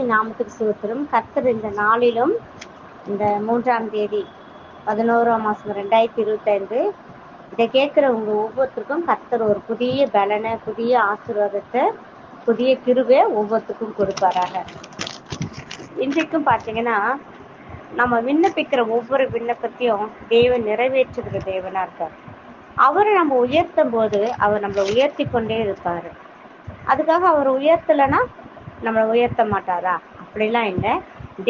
கர்த்தரின் நாமத்துக்கு ஸ்தோத்திரம். கர்த்தர் இந்த நாளிலும் இந்த 3ஆம் தேதி 11ஆம் மாசம் 2025 இதை கேட்கிற உங்க ஒவ்வொருத்தருக்கும் கர்த்தர் ஒரு புதிய பலனை, புதிய ஆசீர்வாதத்தை, புதிய கிருபை ஒவ்வொருத்தருக்கும் கொடுப்பாராக. இன்றைக்கும் பார்த்தீங்கன்னா, நம்ம விண்ணப்பிக்கிற ஒவ்வொரு விண்ணப்பத்தையும் தேவன் நிறைவேற்றுகிற தேவனா இருக்கார். அவரை நம்ம உயர்த்தும் போது அவர் நம்மளை உயர்த்தி கொண்டே இருப்பாரு. அதுக்காக அவர் உயர்த்தலைன்னா நம்மளை உயர்த்த மாட்டாரா? அப்படிலாம் இல்லை.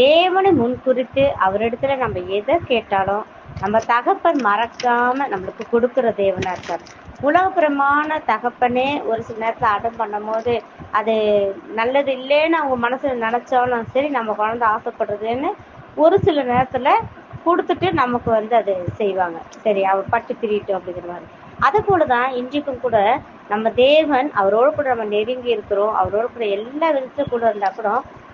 தேவனை முன்குறித்து அவரிடத்துல நம்ம எதை கேட்டாலும் நம்ம தகப்பன் மறக்காம நம்மளுக்கு கொடுக்குற தேவனா இருக்கார். உலகப்புறமான தகப்பனே ஒரு சில நேரத்தில் அடம் பண்ணும் போது அது நல்லது இல்லைன்னு அவங்க மனசுல நினைச்சாலும் சரி, நம்ம குழந்தை ஆசைப்படுறதுன்னு ஒரு சில நேரத்துல கொடுத்துட்டு நமக்கு அது செய்வாங்க. சரி, அவர் பட்டு திரிட்டோம் அப்படிங்கிற மாதிரி. அது போலதான் இன்றைக்கும் கூட நம்ம தேவன் அவரோடு கூட நம்ம நெருங்கி இருக்கிறோம். அவரோடு கூட எல்லா விதத்துல கூட இருந்தா கூட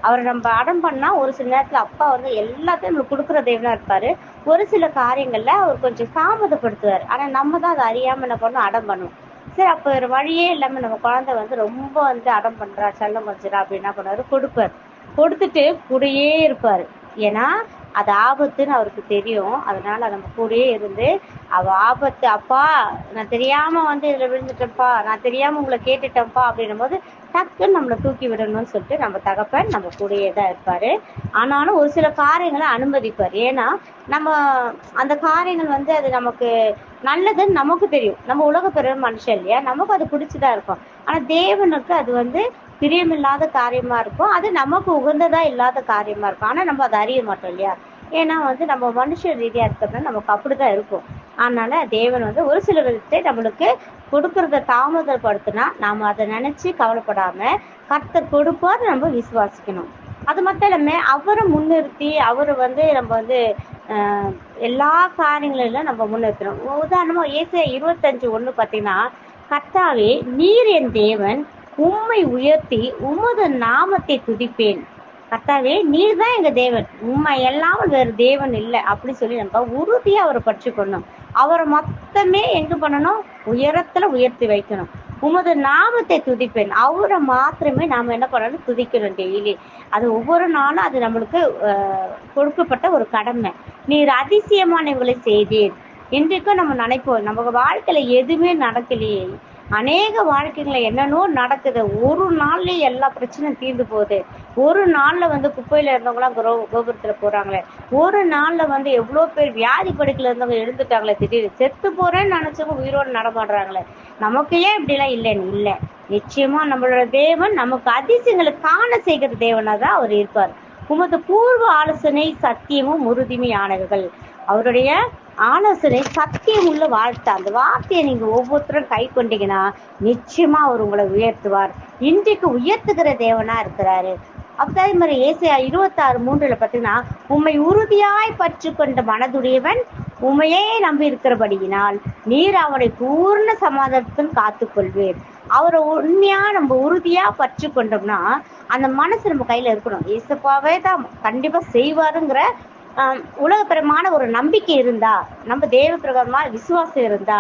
அவரை நம்ம அடம் பண்ணா ஒரு சில நேரத்துல அப்பா எல்லாத்தையும் நம்மளுக்கு கொடுக்குற தேவனா இருப்பாரு. ஒரு சில காரியங்கள்ல அவர் கொஞ்சம் தாமதப்படுத்துவார். ஆனா நம்ம தான் அதை அறியாம என்ன பண்ணோம், அடம் பண்ணுவோம். சரி, அப்ப வேற வழியே இல்லாம நம்ம குழந்தை ரொம்ப அடம் பண்றா, செல்லம் கொஞ்சரா அப்படின்னா பண்ணாரு, கொடுப்பாரு. கொடுத்துட்டு கூடயே இருப்பாரு. ஏன்னா அது ஆபத்துன்னு அவருக்கு தெரியும். அதனால நம்ம கூடயே இருந்து அவ ஆபத்து, அப்பா நான் தெரியாம இதுல விழுந்துட்டேன்ப்பா, நான் தெரியாம உங்களை கேட்டுட்டேன்ப்பா அப்படின்னும் போது டக்குன்னு நம்மளை தூக்கி விடணும்னு சொல்லிட்டு நம்ம தகப்பன் நம்ம கூடயே தான் இருப்பாரு. ஆனாலும் ஒரு சில காரியங்களை அனுமதிப்பார். ஏன்னா நம்ம அந்த காரியங்கள் அது நமக்கு நல்லதுன்னு நமக்கு தெரியும். நம்ம உலக பெரிய மனுஷன் இல்லையா, நமக்கு அது பிடிச்சதா இருக்கும். ஆனா தேவனுக்கு அது பிரியமில்லாத காரியமா இருக்கும். அது நமக்கு உகந்ததா இல்லாத காரியமா இருக்கும். ஆனா நம்ம அதை அறிய மாட்டோம் இல்லையா. ஏன்னா நம்ம மனுஷ ரீதியா இருக்கிறதுனால நமக்கு அப்படிதான் இருக்கும். அதனால தேவன் ஒரு சில விதத்தை நம்மளுக்கு கொடுக்கறத தாமதப்படுத்தினா நாம அதை நினைச்சு கவலைப்படாம கர்த்தர் கொடுப்பாரு, நம்ம விசுவாசிக்கணும். அது மட்டும் இல்லாம அவரை முன்னிறுத்தி அவரை நம்ம எல்லா காரியங்களிலும் நம்ம முன்னிறுத்தணும். உதாரணமா ஏசாயா 25:1 பார்த்தீங்கன்னா, கர்த்தாவே நீர் என் தேவன், உம்மை உயர்த்தி உமது நாமத்தை துதிப்பேன். கர்த்தாவே நீர் தான் எங்க தேவன், உண்மை எல்லாமல் வேறு தேவன் இல்லை அப்படி சொல்லி நம்ம உறுதியா அவரை பற்றிக்கொள்ளணும். அவரை மொத்தமே எங்க பண்ணணும், உயரத்துல உயர்த்தி வைக்கணும். உமது நாமத்தை துதிப்பேன், அவரை மாத்திரமே நாம என்ன பண்ணணும், துதிக்கணும் டெய்லி. அது ஒவ்வொரு நாளும் அது நம்மளுக்கு கொடுக்கப்பட்ட ஒரு கடமை. நீர் அதிசயமானவங்களை செய்தேன். இன்றைக்கும் நம்ம நினைப்போம், நம்ம வாழ்க்கையில எதுவுமே நடக்கலையே, அநேக வாழ்க்கைகளை என்னன்னோ நடக்குது, ஒரு நாள்லயே எல்லா பிரச்சனையும் தீர்ந்து போகுது, ஒரு நாள்ல குப்பையில இருந்தவங்களாம் கோபுரத்துல போறாங்களே, ஒரு நாள்ல எவ்வளவு பேர் வியாதி படுக்கையில இருந்தவங்க எழுந்துட்டாங்களே, திடீர்னு செத்து போறேன்னு நினைச்சவங்க உயிரோடு நடமாடுறாங்களே, நமக்கு ஏன் இப்படி எல்லாம் இல்லைன்னு இல்லை. நிச்சயமா நம்மளோட தேவன் நமக்கு அதிசயங்களை காண செய்கிற தேவனா தான் அவர் இருப்பார். உமது பூர்வ ஆலோசனை சத்தியமும் உறுதிமையானவர்கள். அவருடைய ஆலோசனை சத்தியம் உள்ள வார்த்தை. அந்த வார்த்தையை நீங்க ஒவ்வொருத்தரும் கை கொண்டீங்கன்னா நிச்சயமா அவர் உங்களை உயர்த்துவார். இன்றைக்கு உயர்த்துகிற தேவனா இருக்கிறாரு. அதே மாதிரி ஏசாயா 26:3 பார்த்தீங்கன்னா, உம்மை உறுதியாய் பற்று கொண்ட மனதுடையவன் உண்மையே நம்பி இருக்கிறபடியினால் நீர் அவனை பூர்ண சமாதானத்துடன் காத்துக்கொள்வேர். அவரை உண்மையா நம்ம உறுதியா பற்று கொண்டோம்னா அந்த மனசு நம்ம கையில இருக்கணும். ஏசப்பாவே தான் கண்டிப்பா செய்வாருங்கிற உலகப்பிரமான ஒரு நம்பிக்கை இருந்தா, நம்ம தேவ பிரகாரமா விசுவாசம் இருந்தா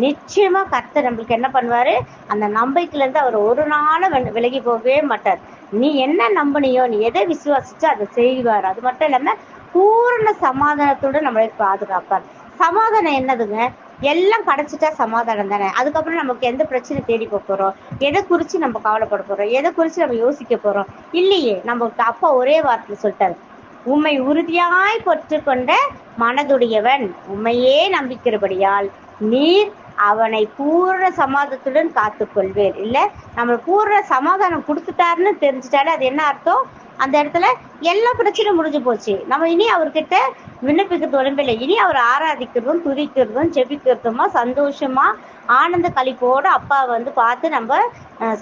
நிச்சயமா கர்த்தர் நம்மளுக்கு என்ன பண்ணுவாரு, அந்த நம்பிக்கையில இருந்து அவர் ஒரு நாளும் விலகி போகவே மாட்டார். நீ என்ன நம்பினியோ, நீ எதை விசுவாசிச்சோ அதை செய்வார். அது மட்டும் இல்லாம பூரண சமாதானத்தோட நம்மளை பாதுகாப்பார். சமாதானம் என்னதுங்க, எல்லாம் கிடைச்சிட்டா சமாதானம் தானே. அதுக்கப்புறம் நமக்கு எந்த பிரச்சனை தேடி போறோம், எதை குறிச்சு நம்ம கவலைப்பட போறோம், எதை குறிச்சு நம்ம யோசிக்க போறோம் இல்லையே. நம்ம அப்பா ஒரே வார்த்தை சொல்லிட்டாரு, உம்மை உறுதியாய் பற்று கொண்ட மனதுடையவன் உண்மையே நம்பிக்கிறபடியால் நீர் அவனை பூர்ண சமாதானத்துடன் காத்துக்கொள்வேர். இல்ல, நம்ம பூர்ண சமாதானம் கொடுத்துட்டாருன்னு தெரிஞ்சுட்டாலே அது என்ன அர்த்தம், அந்த இடத்துல எல்லா பிரச்சனையும் முடிஞ்சு போச்சு. நம்ம இனி அவர்கிட்ட விண்ணப்பிக்கிறது உடம்பில்லை. இனி அவர் ஆராதிக்கிறதும் துதிக்கிறதும் ஜெபிக்கிறதுமா சந்தோஷமா ஆனந்த களிப்போட அப்பா பார்த்து நம்ம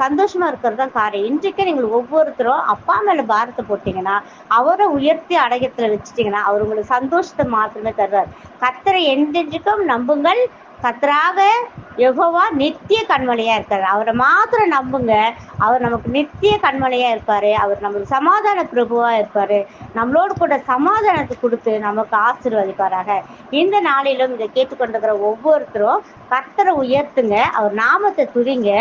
சந்தோஷமா இருக்கிறது தான் காரியம். இன்றைக்கு நீங்கள் ஒவ்வொருத்தரும் அப்பா மேல பாரத்தை போட்டீங்கன்னா, அவரை உயர்த்தி அடகத்துல வச்சுட்டீங்கன்னா அவர் உங்களுக்கு சந்தோஷத்தை மாத்திரமே தருவார். கர்த்தரை என்றென்றைக்கும் நம்புங்கள், கர்த்தராக யெகோவா நித்திய கண்மலையா இருக்காரு. அவரை மாத்திரம் நம்புங்க. அவர் நமக்கு நித்திய கண்மலையா இருப்பாரு. அவர் நமக்கு சமாதான பிரபுவா இருப்பாரு. நம்மளோடு கூட சமாதானத்தை கொடுத்து நமக்கு ஆசீர்வதிப்பாராக. இந்த நாளிலும் இதை கேட்டுக்கொண்டிருக்கிற ஒவ்வொருத்தரும் கர்த்தரை உயர்த்துங்க, அவர் நாமத்தை துதிங்க.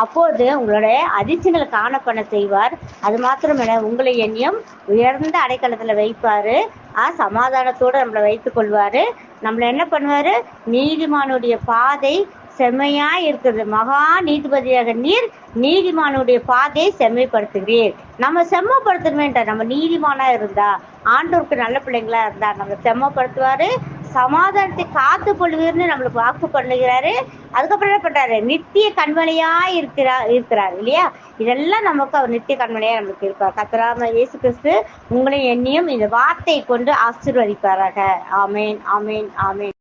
அப்போது உங்களுடைய அதிர்ச்சிகளை காணப்பட செய்வார். அது மாத்திரமல்ல, உங்களை என்னையும் உயர்ந்த அடைக்கலத்துல வைப்பாரு. சமாதானத்தோடு நம்மளை வைத்துக் கொள்வாரு. நம்மள என்ன பண்ணுவாரு? நீதிமானுடைய பாதை செம்மையா இருக்குது. மகா நீதிபதியாக நீர் நீதிமானுடைய பாதையை செம்மைப்படுத்துகிறீர். நம்ம செம்மப்படுத்தணுமேன்றார். நம்ம நீதிமானா இருந்தா, ஆண்டவருக்கு நல்ல பிள்ளைங்களா இருந்தா நம்ம செம்மப்படுத்துவாரு. சமாதானத்தை காத்து கொள்வீர்னு நம்மளுக்கு வாக்கு பண்ணுகிறாரு. அதுக்கப்புறம் என்ன பண்றாரு? நித்திய கண்மலையா இருக்கிறார் இல்லையா? இதெல்லாம் நமக்கு அவர் நித்திய கண்மலையா நம்மளுக்கு இருப்பார். கர்த்தராகிய இயேசு கிறிஸ்து உங்களையும் என்னையும் இந்த வார்த்தையை கொண்டு ஆசீர்வதிப்பாராக. ஆமேன், ஆமேன், ஆமேன்.